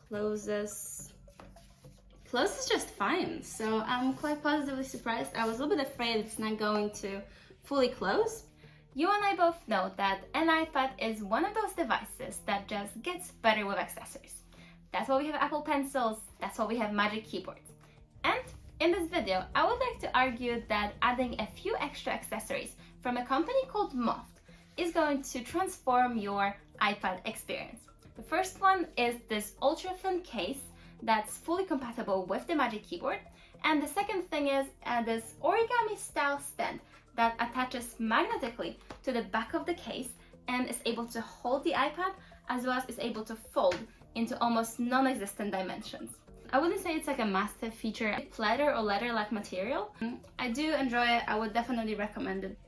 closes just fine. So I'm quite positively surprised. I was a little bit afraid it's not going to fully close. You and I both know that an iPad is one of those devices that just gets better with accessories. That's why we have Apple Pencils, that's why we have Magic Keyboards. And in this video, I would like to argue that adding a few extra accessories from a company called MOFT is going to transform your iPad experience. The first one is this ultra-thin case that's fully compatible with the Magic Keyboard. And the second thing is this origami style stand that attaches magnetically to the back of the case and is able to hold the iPad as well as is able to fold into almost non-existent dimensions. I wouldn't say it's like a massive feature, leather or leather-like material. I do enjoy it, I would definitely recommend it.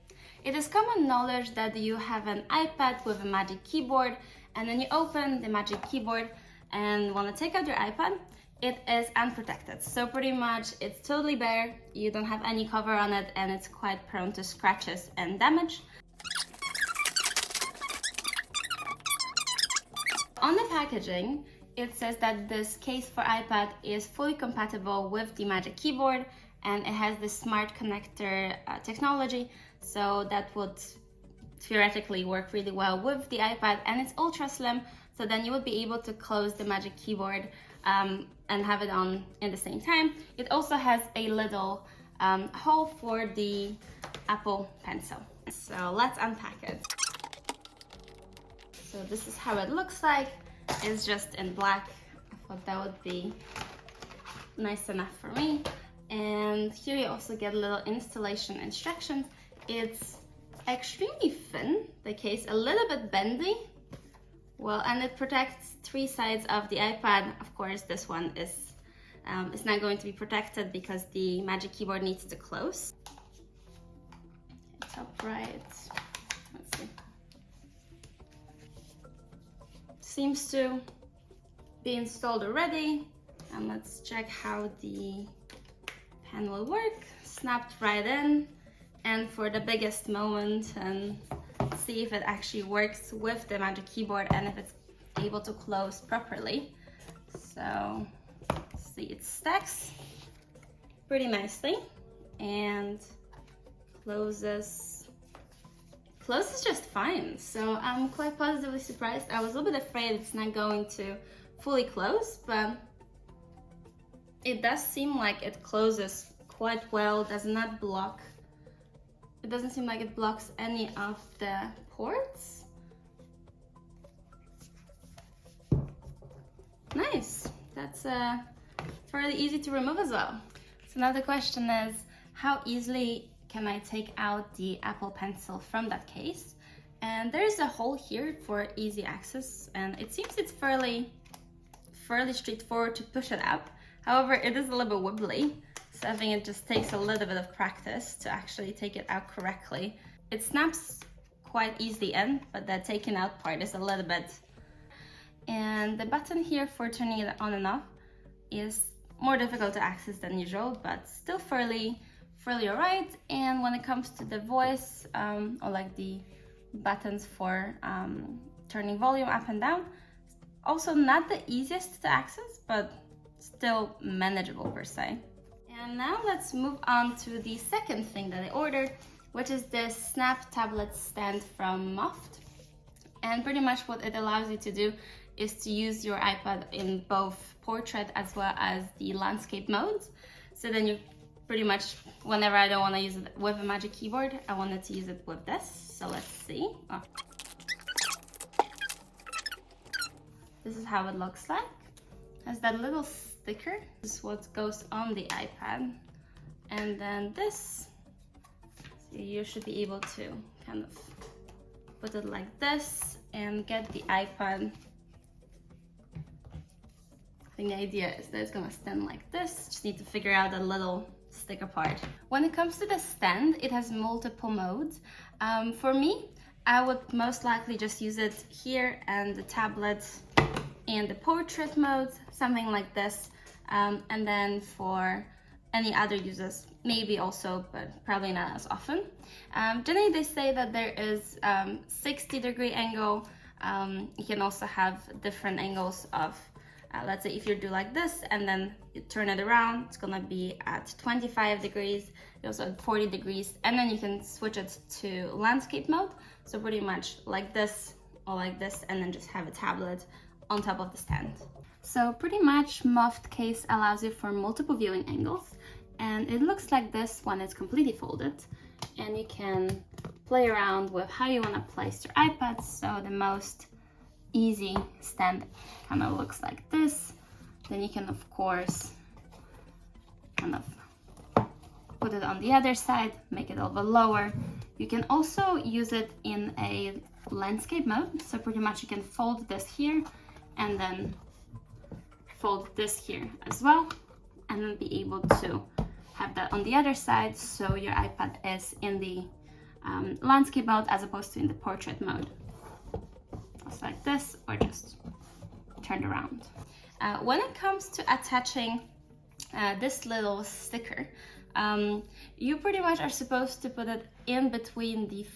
It is common knowledge that you have an iPad with a Magic Keyboard and then you open the Magic Keyboard and want to take out your iPad, it is unprotected. So pretty much it's totally bare, you don't have any cover on it and it's quite prone to scratches and damage. On the packaging, it says that this case for iPad is fully compatible with the Magic Keyboard and it has the smart connector technology, so that would theoretically work really well with the iPad, and it's ultra slim, so then you would be able to close the Magic Keyboard and have it on in the same time. It also has a little hole for the Apple Pencil. So let's unpack it. So this is how it looks like. It's just in black. I thought that would be nice enough for me. And here you also get little installation instructions. It's extremely thin, the case a little bit bendy. Well, and it protects three sides of the iPad. Of course, this one is not going to be protected because the Magic Keyboard needs to close. It's upright. Let's see. Seems to be installed already. And let's check how the pen will work. Snapped right in. And for the biggest moment, and see if it actually works with the Magic Keyboard and if it's able to close properly. So see, it stacks pretty nicely and closes just fine. So I'm quite positively surprised. I was a little bit afraid it's not going to fully close, but it does seem like it closes quite well, does not block. It doesn't seem like it blocks any of the ports. Nice, that's fairly easy to remove as well. So now the question is, how easily can I take out the Apple Pencil from that case? And there's a hole here for easy access, and it seems it's fairly straightforward to push it out. However, it is a little bit wibbly. So I think it just takes a little bit of practice to actually take it out correctly. It snaps quite easily in, but the taking out part is a little bit. And the button here for turning it on and off is more difficult to access than usual, but still fairly alright. And when it comes to the voice, or like the buttons for turning volume up and down, also not the easiest to access, but still manageable per se. And now let's move on to the second thing that I ordered, which is this Snap Tablet Stand from MOFT. And pretty much what it allows you to do is to use your iPad in both portrait as well as the landscape modes. So then you pretty much, whenever I don't want to use it with a Magic Keyboard, I wanted to use it with this. So let's see. Oh. This is how it looks like. It has that little sticker. This is what goes on the iPad. And then this, so you should be able to kind of put it like this and get the iPad. I think the idea is that it's gonna stand like this. Just need to figure out a little sticker part. When it comes to the stand, it has multiple modes. For me, I would most likely just use it here and the tablet and the portrait mode, something like this. And then for any other uses, maybe also, but probably not as often. Generally, they say that there is 60-degree angle. You can also have different angles of let's say if you do like this and then you turn it around, it's gonna be at 25 degrees, also at 40 degrees, and then you can switch it to landscape mode. So pretty much like this or like this, and then just have a tablet on top of the stand. So pretty much MOFT case allows you for multiple viewing angles, and it looks like this when it's completely folded, and you can play around with how you want to place your iPad. So the most easy stand kind of looks like this. Then you can of course kind of put it on the other side, make it a little bit lower. You can also use it in a landscape mode, so pretty much you can fold this here and then fold this here as well, and then be able to have that on the other side, so your iPad is in the landscape mode as opposed to in the portrait mode. Just like this, or just turned around. When it comes to attaching this little sticker, you pretty much are supposed to put it in between the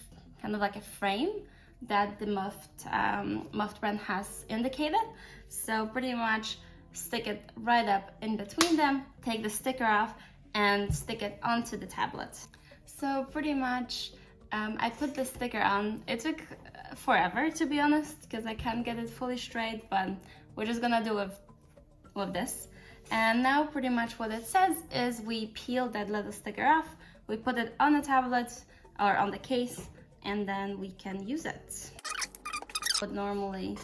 kind of like a frame that the MOFT brand has indicated. So pretty much stick it right up in between them, take the sticker off, and stick it onto the tablet. So pretty much I put the sticker on. It took forever, to be honest, because I can't get it fully straight, but we're just gonna do with this. And now pretty much what it says is we peel that little sticker off, we put it on the tablet or on the case, and then we can use it. Would normally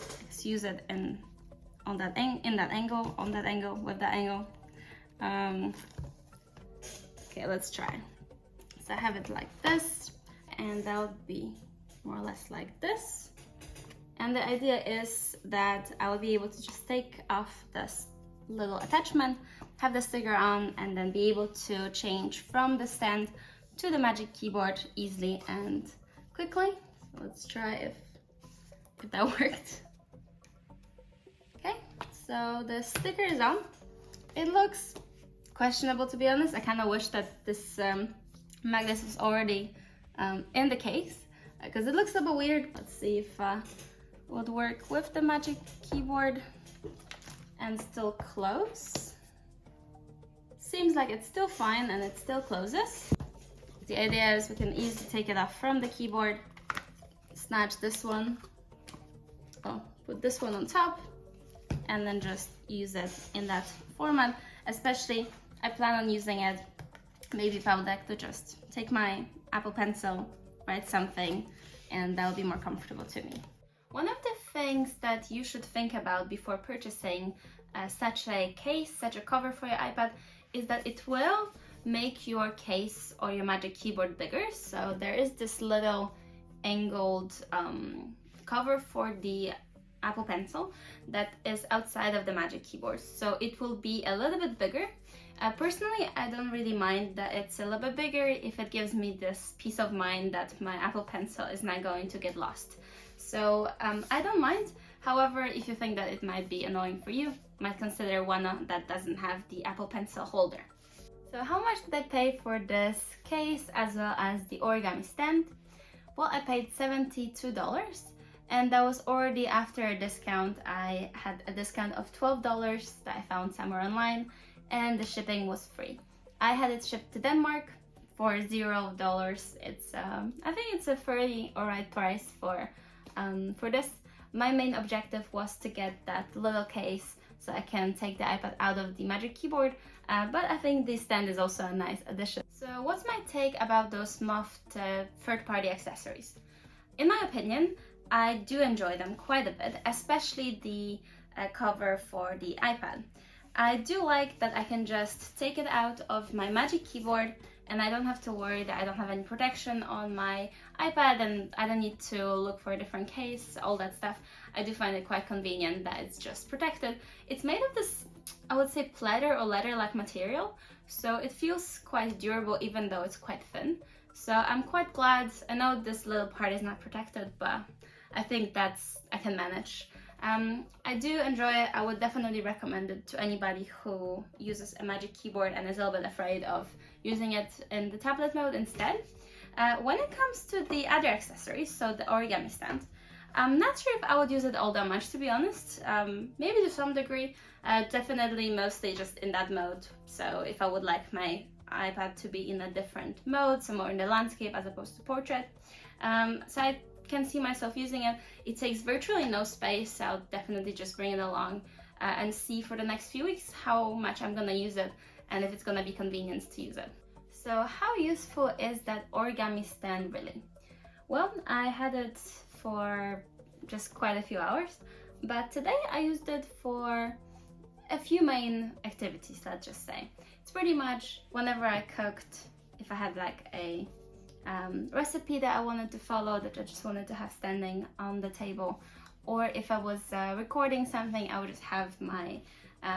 use it in that angle, with that angle. Okay, let's try. So I have it like this, and that would be more or less like this. And the idea is that I will be able to just take off this little attachment, have the sticker on, and then be able to change from the stand to the Magic Keyboard easily and quickly. So let's try if that worked. Okay, so the sticker is on. It looks questionable, to be honest. I kind of wish that this magnet was already in the case, because it looks a bit weird. Let's see if it would work with the Magic Keyboard and still close. Seems like it's still fine and it still closes. The idea is we can easily take it off from the keyboard, snatch this one, put this one on top, and then just use it in that format. Especially, I plan on using it maybe if I would like to just take my Apple Pencil, write something, and that will be more comfortable to me. One of the things that you should think about before purchasing such a case, such a cover for your iPad, is that it will make your case or your Magic Keyboard bigger. So there is this little angled cover for the Apple Pencil that is outside of the Magic Keyboard, so it will be a little bit bigger. Personally, I don't really mind that it's a little bit bigger if it gives me this peace of mind that my Apple Pencil is not going to get lost. So I don't mind. However, if you think that it might be annoying for you, might consider one that doesn't have the Apple Pencil holder. So how much did I pay for this case as well as the origami stand? Well, I paid $72, and that was already after a discount. I had a discount of $12 that I found somewhere online, and the shipping was free. I had it shipped to Denmark for $0. It's I think it's a fairly alright price for this. My main objective was to get that little case so I can take the iPad out of the Magic Keyboard, but I think the stand is also a nice addition. So what's my take about those MOFT third-party accessories? In my opinion, I do enjoy them quite a bit, especially the cover for the iPad. I do like that I can just take it out of my Magic Keyboard and I don't have to worry that I don't have any protection on my iPad, and I don't need to look for a different case, all that stuff. I do find it quite convenient that it's just protected. It's made of this, I would say, pleather or leather-like material, so it feels quite durable even though it's quite thin. So I'm quite glad. I know this little part is not protected, but I think I can manage. I do enjoy it. I would definitely recommend it to anybody who uses a Magic Keyboard and is a little bit afraid of using it in the tablet mode instead. When it comes to the other accessories, so the origami stand, I'm not sure if I would use it all that much, to be honest. Maybe to some degree, definitely mostly just in that mode. So if I would like my iPad to be in a different mode, so more in the landscape as opposed to portrait. So I can see myself using it. It takes virtually no space, so I'll definitely just bring it along and see for the next few weeks how much I'm gonna use it and if it's gonna be convenient to use it. So how useful is that origami stand really? Well, I had it for just quite a few hours, but today I used it for a few main activities, let's just say. It's pretty much whenever I cooked, if I had like a recipe that I wanted to follow, that I just wanted to have standing on the table, or if I was recording something, I would just have my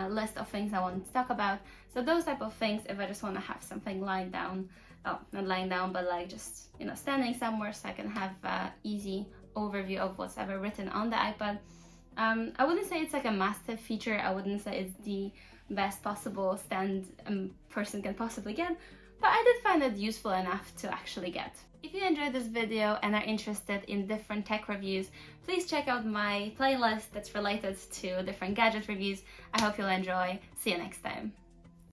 list of things I wanted to talk about. So those type of things, if I just want to have something lying down, oh, not lying down, but like just, you know, standing somewhere so I can have easy overview of what's ever written on the iPad. I wouldn't say it's like a massive feature. I wouldn't say it's the best possible stand a person can possibly get, but I did find it useful enough to actually get. If you enjoyed this video and are interested in different tech reviews, please check out my playlist that's related to different gadget reviews. I hope you'll enjoy. See you next time.